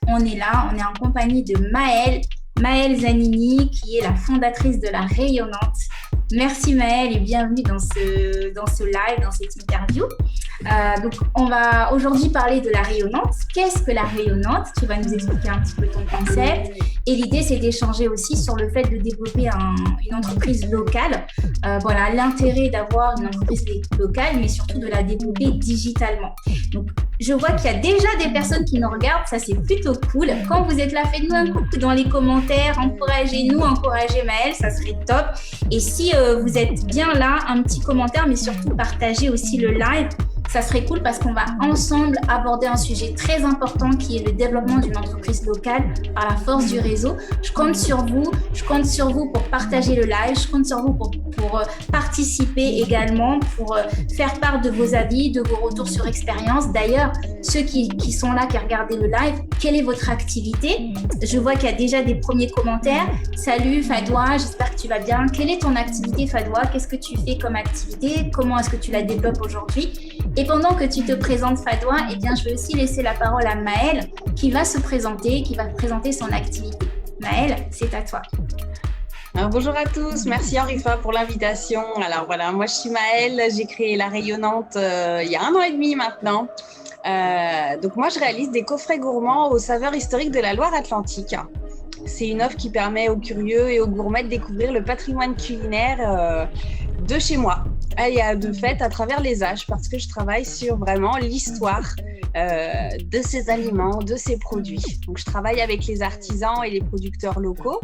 on est là, on est en compagnie de Maëlle Zanini, qui est la fondatrice de La Rayonnante. Merci Maëlle et bienvenue dans ce live, dans cette interview. Donc, on va aujourd'hui parler de La Rayonnante. Qu'est-ce que La Rayonnante? Tu vas nous expliquer un petit peu ton concept. Et l'idée, c'est d'échanger aussi sur le fait de développer une entreprise locale. Voilà, l'intérêt d'avoir une entreprise locale, mais surtout de la développer digitalement. Donc, je vois qu'il y a déjà des personnes qui nous regardent. Ça, c'est plutôt cool. Quand vous êtes là, faites-nous un coucou dans les commentaires. Encouragez-nous, encouragez Maëlle. Ça serait top. Et si vous êtes bien là, un petit commentaire, mais surtout partagez aussi le live. Ça serait cool parce qu'on va ensemble aborder un sujet très important qui est le développement d'une entreprise locale par la force du réseau. Je compte sur vous pour partager le live, je compte sur vous pour participer également, pour faire part de vos avis, de vos retours sur expérience. D'ailleurs, ceux qui sont là, qui regardent le live, quelle est votre activité? Je vois qu'il y a déjà des premiers commentaires. Salut Fadwa, j'espère que tu vas bien. Quelle est ton activité Fadwa? Qu'est-ce que tu fais comme activité? Comment est-ce que tu la développes aujourd'hui? Et pendant que tu te présentes Fadwa, eh bien, je vais aussi laisser la parole à Maëlle qui va se présenter, qui va présenter son activité. Maëlle, c'est à toi. Alors, bonjour à tous, merci Henrifa pour l'invitation. Alors voilà, moi je suis Maëlle, j'ai créé La Rayonnante il y a 1 an et demi maintenant. Donc moi je réalise des coffrets gourmands aux saveurs historiques de la Loire-Atlantique. C'est une offre qui permet aux curieux et aux gourmets de découvrir le patrimoine culinaire de chez moi. Et de fait à travers les âges, parce que je travaille sur vraiment l'histoire de ces aliments, de ces produits. Donc je travaille avec les artisans et les producteurs locaux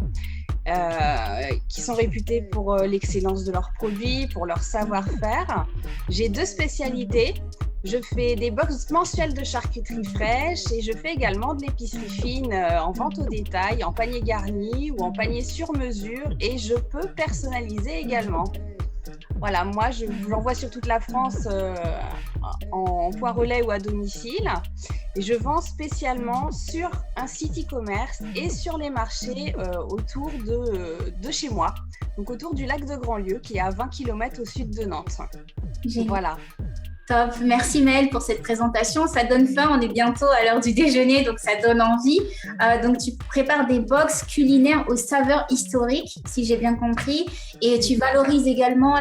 qui sont réputés pour l'excellence de leurs produits, pour leur savoir-faire. J'ai 2 spécialités. Je fais des box mensuelles de charcuterie fraîche et je fais également de l'épicerie fine en vente au détail, en panier garni ou en panier sur mesure, et je peux personnaliser également. Voilà, moi je l'envoie sur toute la France en point relais ou à domicile, et je vends spécialement sur un site e-commerce et sur les marchés autour de chez moi, donc autour du lac de Grandlieu qui est à 20 km au sud de Nantes. Voilà. Top, merci Maëlle pour cette présentation. Ça donne faim, on est bientôt à l'heure du déjeuner, donc ça donne envie. Donc tu prépares des box culinaires aux saveurs historiques, si j'ai bien compris, et tu valorises également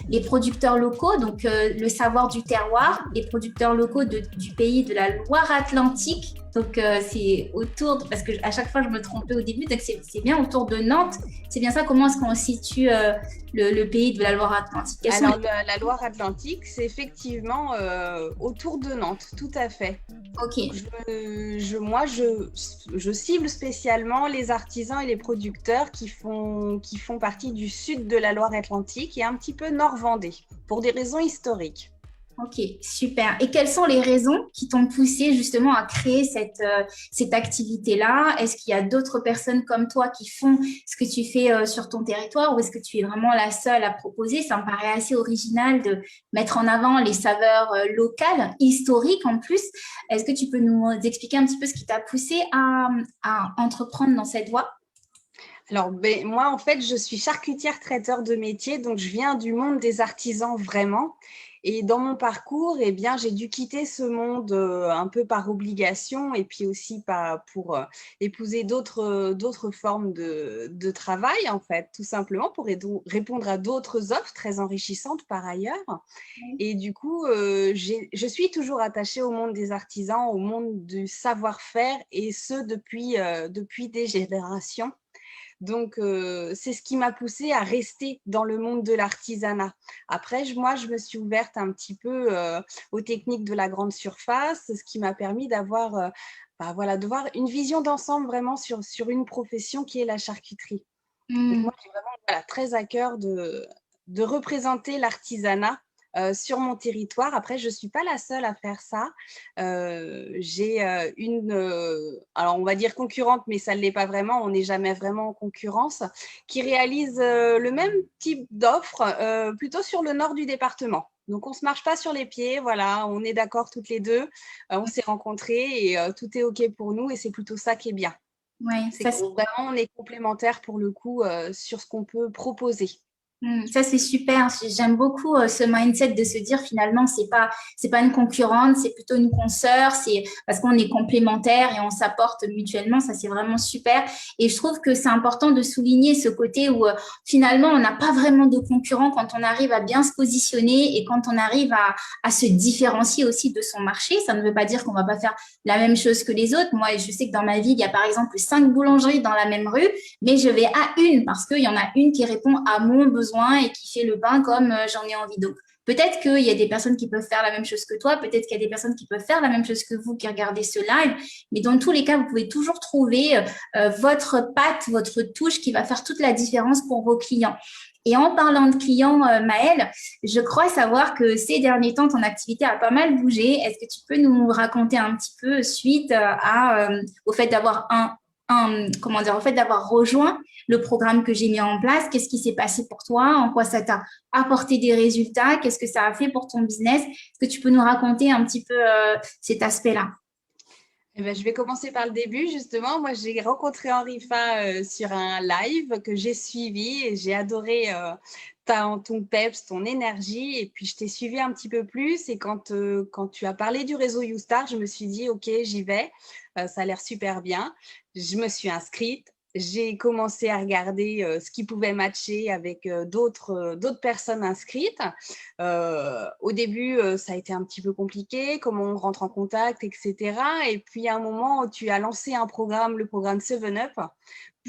les producteurs locaux, donc le savoir du terroir, les producteurs locaux du pays de la Loire-Atlantique. Donc c'est autour, parce qu'à chaque fois je me trompais au début, donc c'est bien autour de Nantes. C'est bien ça, comment est-ce qu'on situe le pays de la Loire-Atlantique? Alors, la Loire-Atlantique, c'est effectivement autour de Nantes, tout à fait. Ok. Moi, je cible spécialement les artisans et les producteurs qui font partie du sud de la Loire-Atlantique et un petit peu Nord-Vendée, pour des raisons historiques. Ok, super. Et quelles sont les raisons qui t'ont poussé justement à créer cette activité-là? Est-ce qu'il y a d'autres personnes comme toi qui font ce que tu fais sur ton territoire, ou est-ce que tu es vraiment la seule à proposer? Ça me paraît assez original de mettre en avant les saveurs locales, historiques en plus. Est-ce que tu peux nous expliquer un petit peu ce qui t'a poussé à entreprendre dans cette voie? Alors, moi, en fait, je suis charcutière traiteur de métier, donc je viens du monde des artisans vraiment. Et dans mon parcours, eh bien, j'ai dû quitter ce monde un peu par obligation, et puis aussi pour épouser d'autres formes de travail, en fait, tout simplement pour répondre à d'autres offres très enrichissantes par ailleurs. Et du coup, je suis toujours attachée au monde des artisans, au monde du savoir-faire, et ce depuis des générations. Donc, c'est ce qui m'a poussée à rester dans le monde de l'artisanat. Après, moi, je me suis ouverte un petit peu aux techniques de la grande surface, ce qui m'a permis d'avoir de voir une vision d'ensemble vraiment sur une profession qui est la charcuterie. Donc, moi, j'ai vraiment très à cœur de représenter l'artisanat sur mon territoire. Après, je ne suis pas la seule à faire ça. J'ai alors on va dire concurrente, mais ça ne l'est pas vraiment, on n'est jamais vraiment en concurrence, qui réalise le même type d'offre, plutôt sur le nord du département. Donc, on ne se marche pas sur les pieds, voilà, on est d'accord toutes les deux, on s'est rencontrés et tout est OK pour nous, et c'est plutôt ça qui est bien. Ouais, C'est que vraiment, on est complémentaires pour le coup sur ce qu'on peut proposer. Ça, c'est super. J'aime beaucoup ce mindset de se dire finalement, c'est pas une concurrente, c'est plutôt une consoeur. C'est parce qu'on est complémentaires et on s'apporte mutuellement. Ça, c'est vraiment super. Et je trouve que c'est important de souligner ce côté où finalement, on n'a pas vraiment de concurrent quand on arrive à bien se positionner et quand on arrive à se différencier aussi de son marché. Ça ne veut pas dire qu'on va pas faire la même chose que les autres. Moi, je sais que dans ma ville, il y a par exemple 5 boulangeries dans la même rue, mais je vais à une parce qu'il y en a une qui répond à mon besoin et qui fait le pain comme j'en ai envie. Donc, peut-être qu'il y a des personnes qui peuvent faire la même chose que toi, peut-être qu'il y a des personnes qui peuvent faire la même chose que vous qui regardez ce live, mais dans tous les cas, vous pouvez toujours trouver votre patte, votre touche qui va faire toute la différence pour vos clients. Et en parlant de clients, Maëlle, je crois savoir que ces derniers temps, ton activité a pas mal bougé. Est-ce que tu peux nous raconter un petit peu suite au fait d'avoir comment dire, au fait d'avoir rejoint le programme que j'ai mis en place? Qu'est-ce qui s'est passé pour toi? En quoi ça t'a apporté des résultats? Qu'est-ce que ça a fait pour ton business? Est-ce que tu peux nous raconter un petit peu cet aspect-là? Eh ben, je vais commencer par le début, justement. Moi, j'ai rencontré Henri Fa sur un live que j'ai suivi et j'ai adoré ton peps, ton énergie. Et puis, je t'ai suivi un petit peu plus. Et quand tu as parlé du réseau YouStar, je me suis dit, OK, j'y vais. Ça a l'air super bien. Je me suis inscrite. J'ai commencé à regarder ce qui pouvait matcher avec d'autres personnes inscrites. Au début, ça a été un petit peu compliqué, comment on rentre en contact, etc. Et puis, à un moment, tu as lancé un programme, le programme 7up,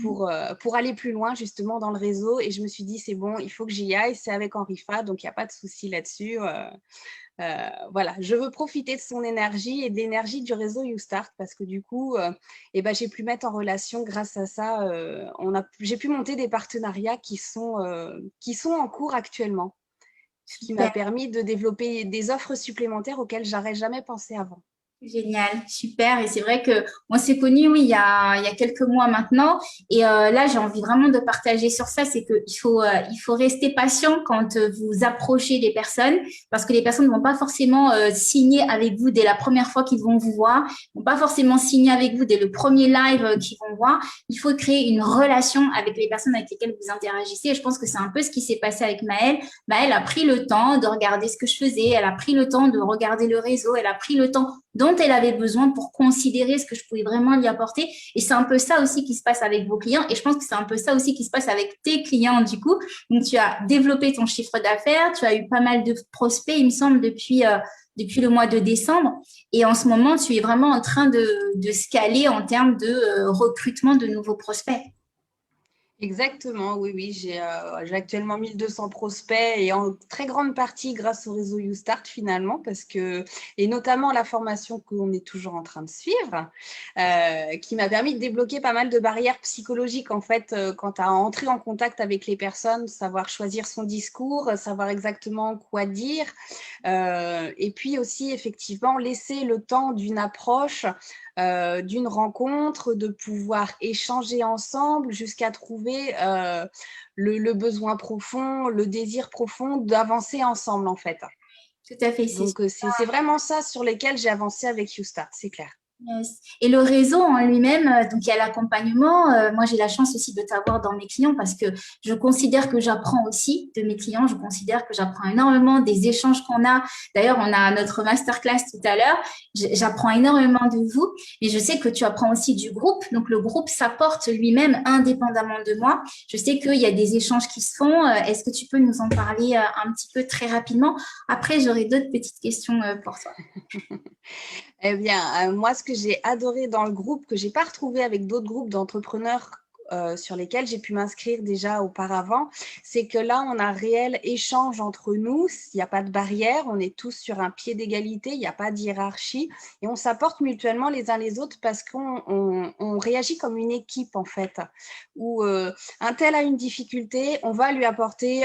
pour aller plus loin, justement, dans le réseau. Et je me suis dit, c'est bon, il faut que j'y aille. C'est avec Henri Fa, donc il n'y a pas de souci là-dessus. Voilà, je veux profiter de son énergie et de l'énergie du réseau YouStart parce que du coup, j'ai pu mettre en relation grâce à ça. J'ai pu monter des partenariats qui sont en cours actuellement, ce qui m'a Super. permis de développer des offres supplémentaires auxquelles j'aurais jamais pensé avant. Génial, super. Et c'est vrai que on s'est connus, oui, il y a quelques mois maintenant. Et là, j'ai envie vraiment de partager sur ça. C'est il faut rester patient quand vous approchez les personnes parce que les personnes ne vont pas forcément signer avec vous dès la première fois qu'ils vont vous voir. Ils vont pas forcément signer avec vous dès le premier live qu'ils vont voir. Il faut créer une relation avec les personnes avec lesquelles vous interagissez. Et je pense que c'est un peu ce qui s'est passé avec Maëlle. Maëlle a pris le temps de regarder ce que je faisais. Elle a pris le temps de regarder le réseau. Elle a pris le temps dont elle avait besoin pour considérer ce que je pouvais vraiment lui apporter. Et c'est un peu ça aussi qui se passe avec vos clients. Et je pense que c'est un peu ça aussi qui se passe avec tes clients, du coup. Donc, tu as développé ton chiffre d'affaires, tu as eu pas mal de prospects, il me semble, depuis le mois de décembre. Et en ce moment, tu es vraiment en train de scaler en termes de recrutement de nouveaux prospects. Exactement, oui, oui. J'ai actuellement 1200 prospects et en très grande partie grâce au réseau YouStart finalement, et notamment la formation qu'on est toujours en train de suivre, qui m'a permis de débloquer pas mal de barrières psychologiques en fait, quant à entrer en contact avec les personnes, savoir choisir son discours, savoir exactement quoi dire, et puis aussi effectivement laisser le temps d'une approche, d'une rencontre, de pouvoir échanger ensemble jusqu'à trouver le besoin profond, le désir profond d'avancer ensemble en fait. Tout à fait, c'est Donc, c'est vraiment ça sur lesquels j'ai avancé avec YouStart, c'est clair. Yes. Et le réseau en lui-même, donc il y a l'accompagnement. Moi, j'ai la chance aussi de t'avoir dans mes clients parce que je considère que j'apprends aussi de mes clients. Je considère que j'apprends énormément des échanges qu'on a. D'ailleurs, on a notre masterclass tout à l'heure. J'apprends énormément de vous, mais je sais que tu apprends aussi du groupe. Donc, le groupe s'apporte lui-même indépendamment de moi. Je sais qu'il y a des échanges qui se font. Est-ce que tu peux nous en parler un petit peu très rapidement? Après, j'aurai d'autres petites questions pour toi. Eh bien, moi, ce que j'ai adoré dans le groupe, que je n'ai pas retrouvé avec d'autres groupes d'entrepreneurs sur lesquels j'ai pu m'inscrire déjà auparavant, c'est que là, on a un réel échange entre nous. Il n'y a pas de barrière, on est tous sur un pied d'égalité, il n'y a pas de hiérarchie et on s'apporte mutuellement les uns les autres parce qu'on réagit comme une équipe en fait, où un tel a une difficulté, on va lui apporter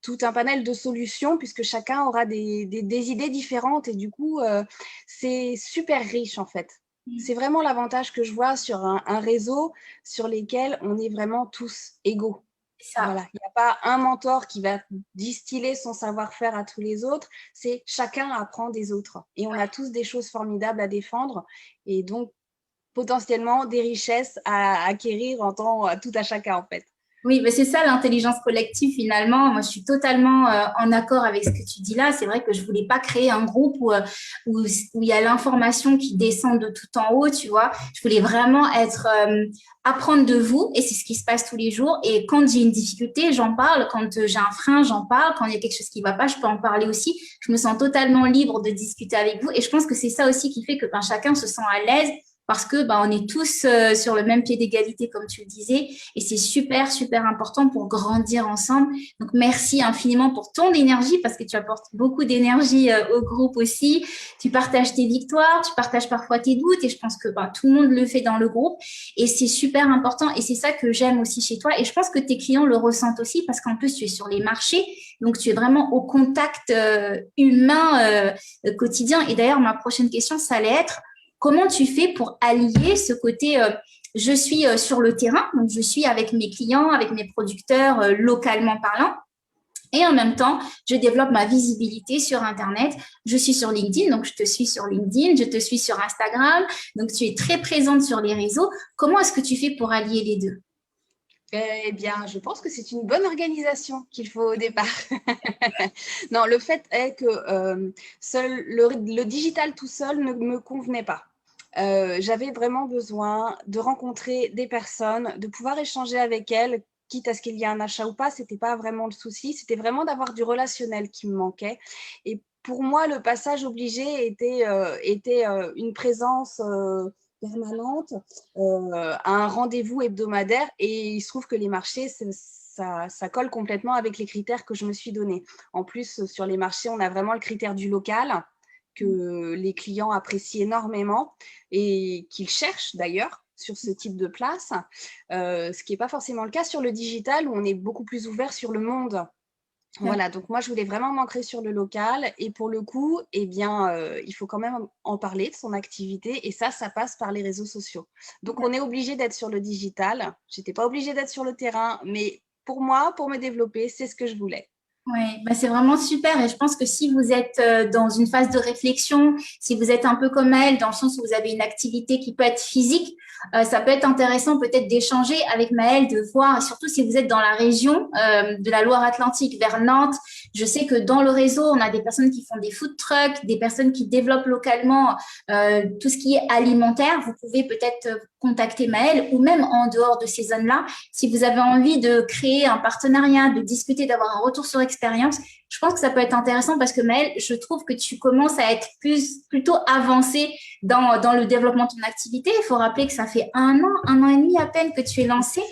tout un panel de solutions puisque chacun aura des idées différentes et du coup, c'est super riche en fait. C'est vraiment l'avantage que je vois sur un réseau sur lesquels on est vraiment tous égaux. Ça. Voilà, il n'y a pas un mentor qui va distiller son savoir-faire à tous les autres, c'est chacun apprend des autres. Et on a tous des choses formidables à défendre et donc potentiellement des richesses à acquérir en temps tout à chacun en fait. Oui, mais c'est ça l'intelligence collective finalement. Moi, je suis totalement en accord avec ce que tu dis là. C'est vrai que je voulais pas créer un groupe où il y a l'information qui descend de tout en haut, tu vois. Je voulais vraiment apprendre de vous et c'est ce qui se passe tous les jours. Et quand j'ai une difficulté, j'en parle. Quand j'ai un frein, j'en parle. Quand il y a quelque chose qui va pas, je peux en parler aussi. Je me sens totalement libre de discuter avec vous et je pense que c'est ça aussi qui fait que ben, chacun se sent à l'aise parce que ben, on est tous sur le même pied d'égalité, comme tu le disais, et c'est super, super important pour grandir ensemble. Donc, merci infiniment pour ton énergie, parce que tu apportes beaucoup d'énergie au groupe aussi. Tu partages tes victoires, tu partages parfois tes doutes, et je pense que ben, tout le monde le fait dans le groupe, et c'est super important, et c'est ça que j'aime aussi chez toi, et je pense que tes clients le ressentent aussi, parce qu'en plus, tu es sur les marchés, donc tu es vraiment au contact humain quotidien. Et d'ailleurs, ma prochaine question, ça allait être, comment tu fais pour allier ce côté je suis sur le terrain, donc je suis avec mes clients, avec mes producteurs localement parlant, et en même temps, je développe ma visibilité sur Internet. Je suis sur LinkedIn, donc je te suis sur LinkedIn, je te suis sur Instagram, donc tu es très présente sur les réseaux. Comment est-ce que tu fais pour allier les deux? Eh bien, je pense que c'est une bonne organisation qu'il faut au départ. Non, le fait est que seul le digital tout seul ne me convenait pas. J'avais vraiment besoin de rencontrer des personnes, de pouvoir échanger avec elles, quitte à ce qu'il y ait un achat ou pas, ce n'était pas vraiment le souci, c'était vraiment d'avoir du relationnel qui me manquait. Et pour moi, le passage obligé était une présence permanente, un rendez-vous hebdomadaire, et il se trouve que les marchés, ça colle complètement avec les critères que je me suis donnés. En plus, sur les marchés, on a vraiment le critère du local, que les clients apprécient énormément et qu'ils cherchent d'ailleurs sur ce type de place, ce qui n'est pas forcément le cas sur le digital où on est beaucoup plus ouvert sur le monde. Voilà, donc moi, je voulais vraiment m'ancrer sur le local et pour le coup, eh bien, il faut quand même en parler de son activité et ça passe par les réseaux sociaux. Donc, on est obligé d'être sur le digital. Je n'étais pas obligée d'être sur le terrain, mais pour moi, pour me développer, c'est ce que je voulais. Oui, bah c'est vraiment super et je pense que si vous êtes dans une phase de réflexion, si vous êtes un peu comme elle, dans le sens où vous avez une activité qui peut être physique, ça peut être intéressant peut-être d'échanger avec Maëlle, de voir, surtout si vous êtes dans la région de la Loire-Atlantique vers Nantes. Je sais que dans le réseau, on a des personnes qui font des food trucks, des personnes qui développent localement tout ce qui est alimentaire. Vous pouvez peut-être contacter Maëlle ou même en dehors de ces zones-là, si vous avez envie de créer un partenariat, de discuter, d'avoir un retour sur expérience, je pense que ça peut être intéressant parce que Maëlle, je trouve que tu commences à être plutôt avancée dans le développement de ton activité. Il faut rappeler que ça fait un an et demi à peine que tu es lancée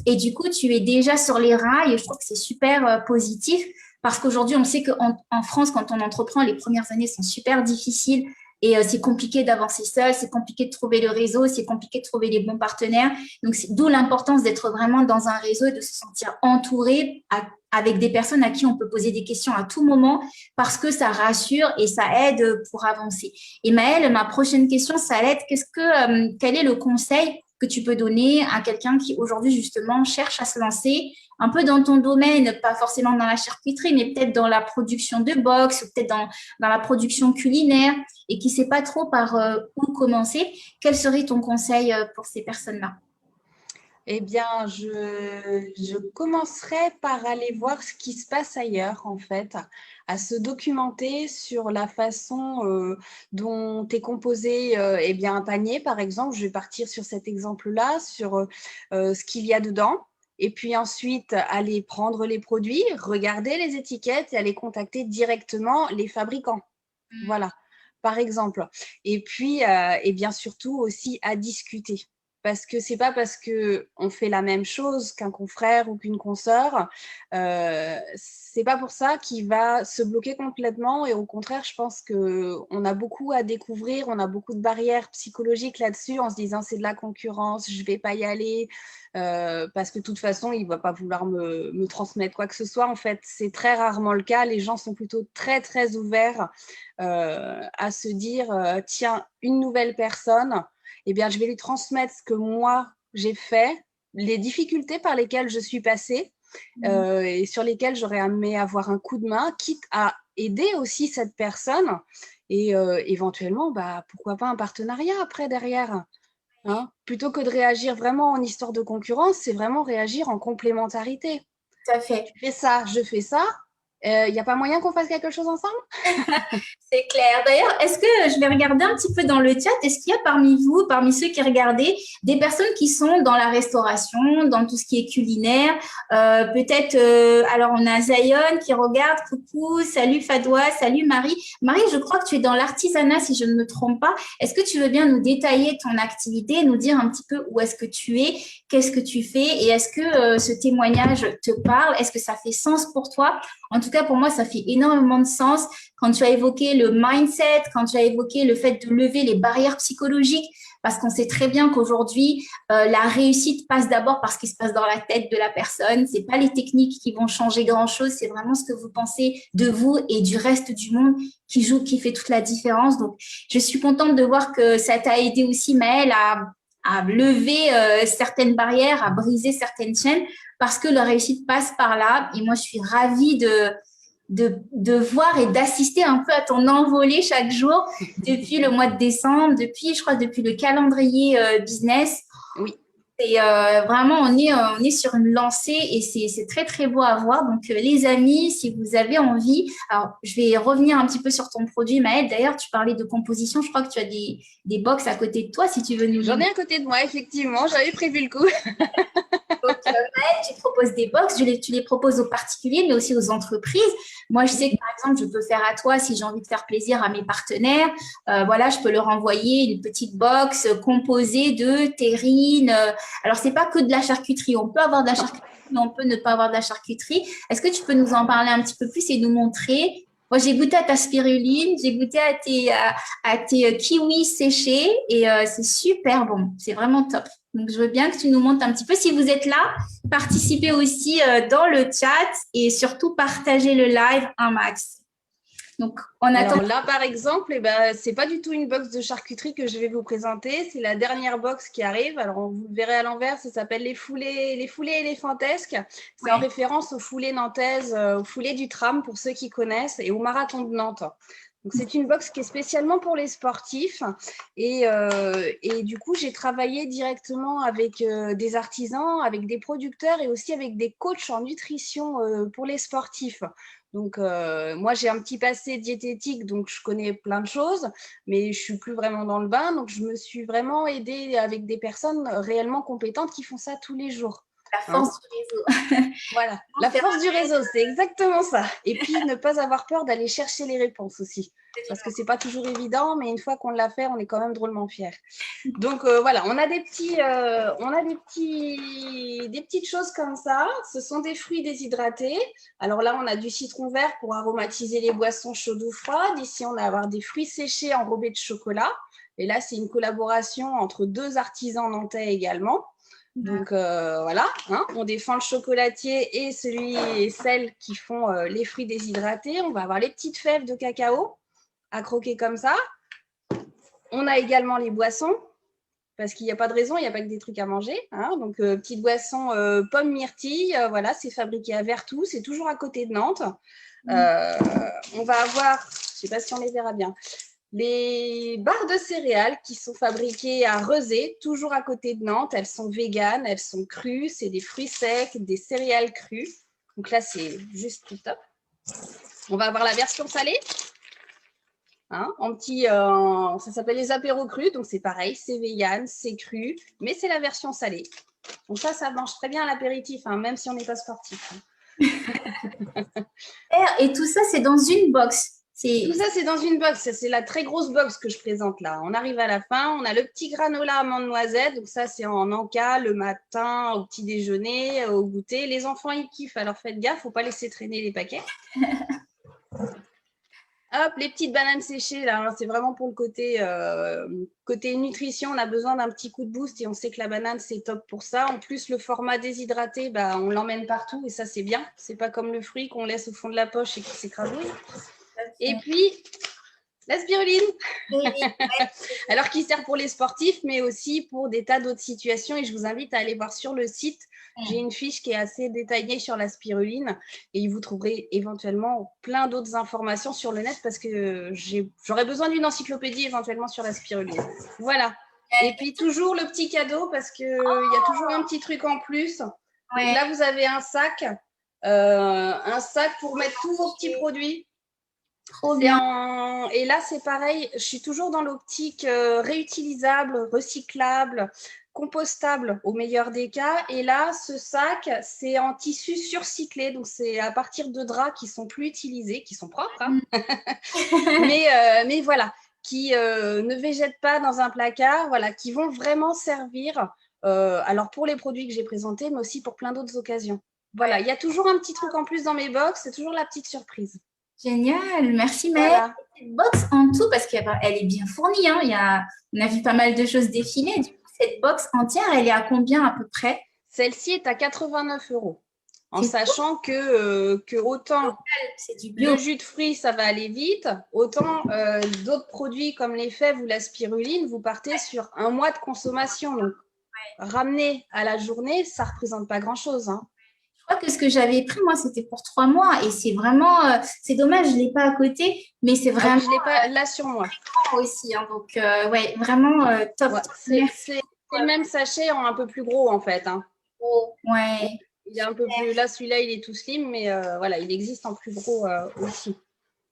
et du coup, tu es déjà sur les rails et je trouve que c'est super positif parce qu'aujourd'hui, on sait qu'en France, quand on entreprend, les premières années sont super difficiles. Et c'est compliqué d'avancer seul, c'est compliqué de trouver le réseau, c'est compliqué de trouver les bons partenaires. Donc, c'est d'où l'importance d'être vraiment dans un réseau et de se sentir entouré avec des personnes à qui on peut poser des questions à tout moment parce que ça rassure et ça aide pour avancer. Et Maëlle, ma prochaine question, ça va être quel est le conseil que tu peux donner à quelqu'un qui aujourd'hui justement cherche à se lancer un peu dans ton domaine, pas forcément dans la charcuterie, mais peut-être dans la production de box, ou peut-être dans la production culinaire et qui ne sait pas trop par où commencer. Quel serait ton conseil pour ces personnes-là? Eh bien, je commencerai par aller voir ce qui se passe ailleurs, en fait, à se documenter sur la façon dont est composé eh bien, un panier, par exemple. Je vais partir sur cet exemple-là, sur ce qu'il y a dedans. Et puis ensuite, aller prendre les produits, regarder les étiquettes et aller contacter directement les fabricants. Voilà, par exemple. Et puis, et bien surtout aussi à discuter. Parce que c'est pas parce qu'on fait la même chose qu'un confrère ou qu'une consoeur, c'est pas pour ça qu'il va se bloquer complètement. Et au contraire, je pense qu'on a beaucoup à découvrir, on a beaucoup de barrières psychologiques là-dessus en se disant c'est de la concurrence, je vais pas y aller, parce que de toute façon, il va pas vouloir me transmettre quoi que ce soit. En fait, c'est très rarement le cas. Les gens sont plutôt très, très ouverts à se dire tiens, une nouvelle personne, eh bien, je vais lui transmettre ce que moi, j'ai fait, les difficultés par lesquelles je suis passée et sur lesquelles j'aurais aimé avoir un coup de main, quitte à aider aussi cette personne et éventuellement, bah, pourquoi pas un partenariat après derrière. hein. Plutôt que de réagir vraiment en histoire de concurrence, c'est vraiment réagir en complémentarité. Tout à fait. Tu fais ça, je fais ça. Il n'y a pas moyen qu'on fasse quelque chose ensemble? C'est clair. D'ailleurs, est-ce que je vais regarder un petit peu dans le chat, est-ce qu'il y a parmi vous, parmi ceux qui regardaient, des personnes qui sont dans la restauration, dans tout ce qui est culinaire, peut-être, alors on a Zayon qui regarde, coucou, salut Fadoua, salut Marie. Marie, je crois que tu es dans l'artisanat si je ne me trompe pas. Est-ce que tu veux bien nous détailler ton activité, nous dire un petit peu où est-ce que tu es, qu'est-ce que tu fais et est-ce que ce témoignage te parle? Est-ce que ça fait sens pour toi? En tout cas, pour moi, ça fait énormément de sens quand tu as évoqué le mindset, quand tu as évoqué le fait de lever les barrières psychologiques, parce qu'on sait très bien qu'aujourd'hui, la réussite passe d'abord par ce qui se passe dans la tête de la personne. C'est pas les techniques qui vont changer grand-chose, c'est vraiment ce que vous pensez de vous et du reste du monde qui joue, qui fait toute la différence. Donc, je suis contente de voir que ça t'a aidé aussi, Maëlle, à lever certaines barrières, à briser certaines chaînes, parce que la réussite passe par là. Et moi, je suis ravie de voir et d'assister un peu à ton envolée chaque jour depuis le mois de décembre, depuis, je crois, depuis le calendrier business. Oui. Et vraiment, on est sur une lancée et c'est très, très beau à voir. Donc, les amis, si vous avez envie, alors je vais revenir un petit peu sur ton produit, Maëlle. D'ailleurs, tu parlais de composition. Je crois que tu as des box à côté de toi, si tu veux nous. J'en ai à côté de moi, effectivement. J'avais prévu le coup. Donc, Maëlle, tu proposes des box, tu les proposes aux particuliers, mais aussi aux entreprises. Moi, je sais que, par exemple, je peux faire à toi, si j'ai envie de faire plaisir à mes partenaires, voilà, je peux leur envoyer une petite box composée de terrine. Alors, c'est pas que de la charcuterie. On peut avoir de la charcuterie, mais on peut ne pas avoir de la charcuterie. Est-ce que tu peux nous en parler un petit peu plus et nous montrer? Moi, j'ai goûté à ta spiruline, j'ai goûté à tes kiwis séchés et c'est super bon. C'est vraiment top. Donc, je veux bien que tu nous montres un petit peu. Si vous êtes là, participez aussi dans le chat et surtout partagez le live un max. Donc, on attend. Alors là, par exemple, ce n'est pas du tout une box de charcuterie que je vais vous présenter. C'est la dernière box qui arrive. Alors, vous le verrez à l'envers, ça s'appelle les foulées éléphantesques. C'est en référence aux foulées nantaises, aux foulées du tram pour ceux qui connaissent et au marathon de Nantes. Donc, c'est une box qui est spécialement pour les sportifs. Et du coup, j'ai travaillé directement avec des artisans, avec des producteurs et aussi avec des coachs en nutrition pour les sportifs. Donc, moi, j'ai un petit passé diététique, donc je connais plein de choses, mais je ne suis plus vraiment dans le bain. Donc, je me suis vraiment aidée avec des personnes réellement compétentes qui font ça tous les jours. La force du réseau. Voilà, la force du réseau, c'est exactement ça. Et puis, ne pas avoir peur d'aller chercher les réponses aussi. Parce que ce n'est pas toujours évident, mais une fois qu'on l'a fait, on est quand même drôlement fiers. Donc, voilà, on a des petites choses comme ça. Ce sont des fruits déshydratés. Alors là, on a du citron vert pour aromatiser les boissons chaudes ou froides. Ici, on va avoir des fruits séchés enrobés de chocolat. Et là, c'est une collaboration entre 2 artisans nantais également. Donc voilà, hein, on défend le chocolatier et celui et celles qui font les fruits déshydratés. On va avoir les petites fèves de cacao à croquer comme ça. On a également les boissons, parce qu'il n'y a pas de raison, il n'y a pas que des trucs à manger. Hein. Donc petite boisson pomme myrtille, voilà, c'est fabriqué à Vertou, c'est toujours à côté de Nantes. On va avoir, je ne sais pas si on les verra bien, les barres de céréales qui sont fabriquées à Rezé, toujours à côté de Nantes. Elles sont véganes, elles sont crues, c'est des fruits secs, des céréales crues. Donc là, c'est juste tout top. On va avoir la version salée. Hein, ça s'appelle les apéros crus, donc c'est pareil, c'est vegan, c'est cru, mais c'est la version salée. Donc ça mange très bien à l'apéritif, hein, même si on n'est pas sportif. Et tout ça, c'est dans une box. Tout ça, c'est dans une box. C'est la très grosse box que je présente là. On arrive à la fin. On a le petit granola amande noisette. Donc ça, c'est en encas le matin, au petit déjeuner, au goûter. Les enfants, ils kiffent. Alors faites gaffe, il ne faut pas laisser traîner les paquets. Hop, les petites bananes séchées, là, c'est vraiment pour le côté nutrition. On a besoin d'un petit coup de boost et on sait que la banane, c'est top pour ça. En plus, le format déshydraté, on l'emmène partout et ça, c'est bien. C'est pas comme le fruit qu'on laisse au fond de la poche et qui s'écrasouille. Et puis, la spiruline, alors qui sert pour les sportifs, mais aussi pour des tas d'autres situations. Et je vous invite à aller voir sur le site. J'ai une fiche qui est assez détaillée sur la spiruline et vous trouverez éventuellement plein d'autres informations sur le net parce que j'aurais besoin d'une encyclopédie éventuellement sur la spiruline. Voilà. Et puis toujours le petit cadeau parce qu'il y a toujours un petit truc en plus. Ouais. Donc là, vous avez un sac pour mettre tous vos petits produits. Trop bien. Et là, c'est pareil, je suis toujours dans l'optique réutilisable, recyclable, compostable au meilleur des cas. Et là, ce sac, c'est en tissu surcyclé. Donc, c'est à partir de draps qui ne sont plus utilisés, qui sont propres. Hein. mais voilà, qui ne végètent pas dans un placard, voilà, qui vont vraiment servir alors pour les produits que j'ai présentés, mais aussi pour plein d'autres occasions. Voilà, il y a toujours un petit truc en plus dans mes box, c'est toujours la petite surprise. Génial, merci Maëlle. Voilà. Cette box en tout, parce qu'elle est bien fournie, hein. On a vu pas mal de choses défiler. Du coup, cette box entière, elle est à combien à peu près? Celle-ci est à 89 €. En sachant que autant le jus de fruits, ça va aller vite, autant d'autres produits comme les fèves ou la spiruline, vous partez sur un mois de consommation. Donc, ramener à la journée, ça ne représente pas grand-chose. Hein. Je crois que ce que j'avais pris, moi, c'était pour 3 mois. Et c'est vraiment, c'est dommage, je ne l'ai pas à côté, mais c'est vraiment… je ne l'ai pas là sur moi. Aussi, hein, donc, ouais, vraiment top. Ouais, c'est le même sachet en un peu plus gros, en fait. Hein. Oh, ouais. Il est un peu plus… Là, celui-là, il est tout slim, mais voilà, il existe en plus gros aussi.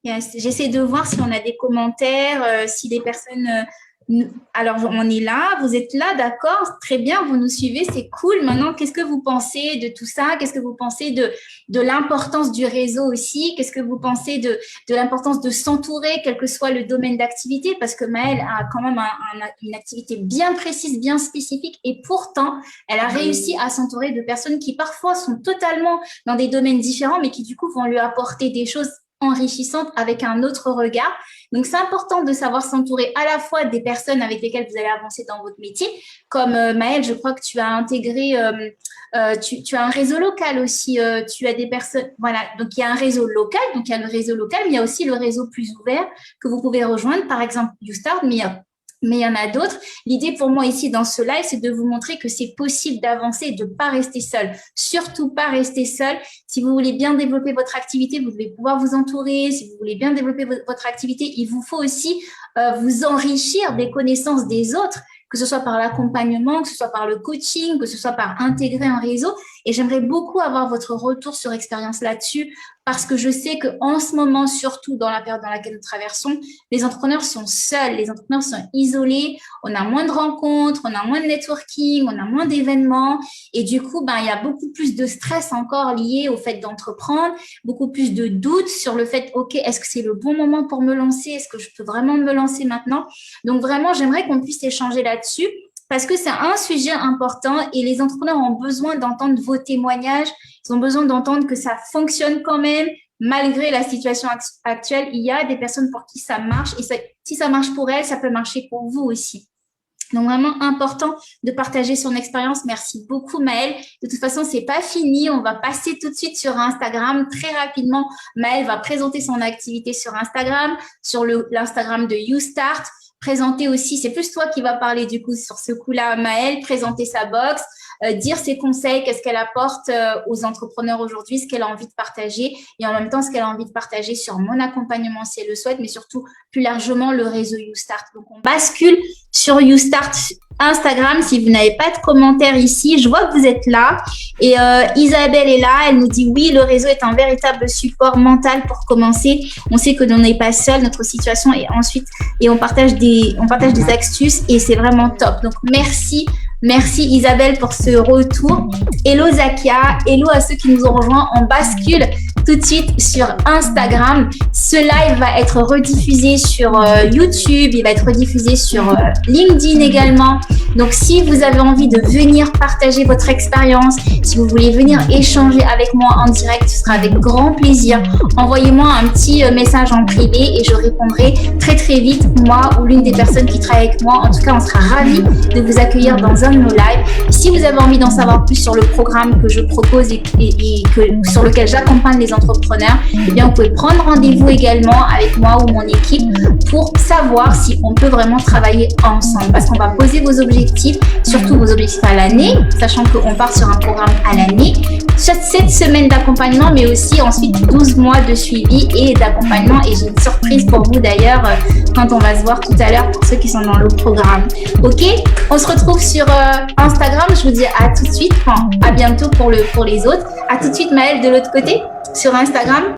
Yes. J'essaie de voir si on a des commentaires, si des personnes… Alors, on est là, vous êtes là, d'accord, très bien, vous nous suivez, c'est cool. Maintenant, qu'est-ce que vous pensez de tout ça? Qu'est-ce que vous pensez de l'importance du réseau aussi? Qu'est-ce que vous pensez de l'importance de s'entourer, quel que soit le domaine d'activité? Parce que Maëlle a quand même une activité bien précise, bien spécifique, et pourtant, elle a réussi à s'entourer de personnes qui parfois sont totalement dans des domaines différents, mais qui du coup vont lui apporter des choses enrichissantes avec un autre regard. Donc, c'est important de savoir s'entourer à la fois des personnes avec lesquelles vous allez avancer dans votre métier. Comme Maëlle, je crois que tu as intégré, tu as un réseau local aussi. Tu as des personnes, voilà. Donc, il y a un réseau local. Donc, il y a le réseau local, mais il y a aussi le réseau plus ouvert que vous pouvez rejoindre. Par exemple, YouStart, mais il y en a d'autres. L'idée pour moi ici dans ce live, c'est de vous montrer que c'est possible d'avancer et de ne pas rester seul. Surtout pas rester seul. Si vous voulez bien développer votre activité, vous devez pouvoir vous entourer. Si vous voulez bien développer votre activité, il vous faut aussi vous enrichir des connaissances des autres, que ce soit par l'accompagnement, que ce soit par le coaching, que ce soit par intégrer un réseau. Et j'aimerais beaucoup avoir votre retour sur expérience là-dessus parce que je sais qu'en ce moment, surtout dans la période dans laquelle nous traversons, les entrepreneurs sont seuls, les entrepreneurs sont isolés, on a moins de rencontres, on a moins de networking, on a moins d'événements et du coup, il y a beaucoup plus de stress encore lié au fait d'entreprendre, beaucoup plus de doutes sur le fait, ok, est-ce que c'est le bon moment pour me lancer? Est-ce que je peux vraiment me lancer maintenant? Donc vraiment, j'aimerais qu'on puisse échanger là-dessus. Parce que c'est un sujet important et les entrepreneurs ont besoin d'entendre vos témoignages. Ils ont besoin d'entendre que ça fonctionne quand même, malgré la situation actuelle. Il y a des personnes pour qui ça marche et si ça marche pour elles, ça peut marcher pour vous aussi. Donc, vraiment important de partager son expérience. Merci beaucoup, Maëlle. De toute façon, c'est pas fini. On va passer tout de suite sur Instagram. Très rapidement, Maëlle va présenter son activité sur Instagram, sur l'Instagram de YouStart. Présenter aussi, c'est plus toi qui vas parler du coup sur ce coup-là, Maëlle, présenter sa box, dire ses conseils, qu'est-ce qu'elle apporte aux entrepreneurs aujourd'hui, ce qu'elle a envie de partager et en même temps ce qu'elle a envie de partager sur mon accompagnement si elle le souhaite, mais surtout plus largement le réseau YouStart. Donc, on bascule sur YouStart Instagram. Si vous n'avez pas de commentaires ici, je vois que vous êtes là. Et Isabelle est là. Elle nous dit oui, le réseau est un véritable support mental pour commencer. On sait que l'on n'est pas seul, notre situation et ensuite on partage des astuces et c'est vraiment top. Donc merci Isabelle pour ce retour. Hello Zakia, hello à ceux qui nous ont rejoints. On bascule tout de suite sur Instagram. Ce live va être rediffusé sur YouTube, il va être rediffusé sur LinkedIn également. Donc, si vous avez envie de venir partager votre expérience, si vous voulez venir échanger avec moi en direct, ce sera avec grand plaisir. Envoyez-moi un petit message en privé et je répondrai très très vite, moi ou l'une des personnes qui travaillent avec moi. En tout cas, on sera ravis de vous accueillir dans un de nos lives. Si vous avez envie d'en savoir plus sur le programme que je propose et sur lequel j'accompagne les entrepreneurs entrepreneurs, eh bien, vous pouvez prendre rendez-vous également avec moi ou mon équipe pour savoir si on peut vraiment travailler ensemble. Parce qu'on va poser vos objectifs, surtout vos objectifs à l'année, sachant qu'on part sur un programme à l'année. 7 semaines d'accompagnement, mais aussi ensuite 12 mois de suivi et d'accompagnement. Et j'ai une surprise pour vous d'ailleurs quand on va se voir tout à l'heure pour ceux qui sont dans le programme. Ok, on se retrouve sur Instagram. Je vous dis à tout de suite, enfin à bientôt pour les autres. À tout de suite Maëlle de l'autre côté sur Instagram.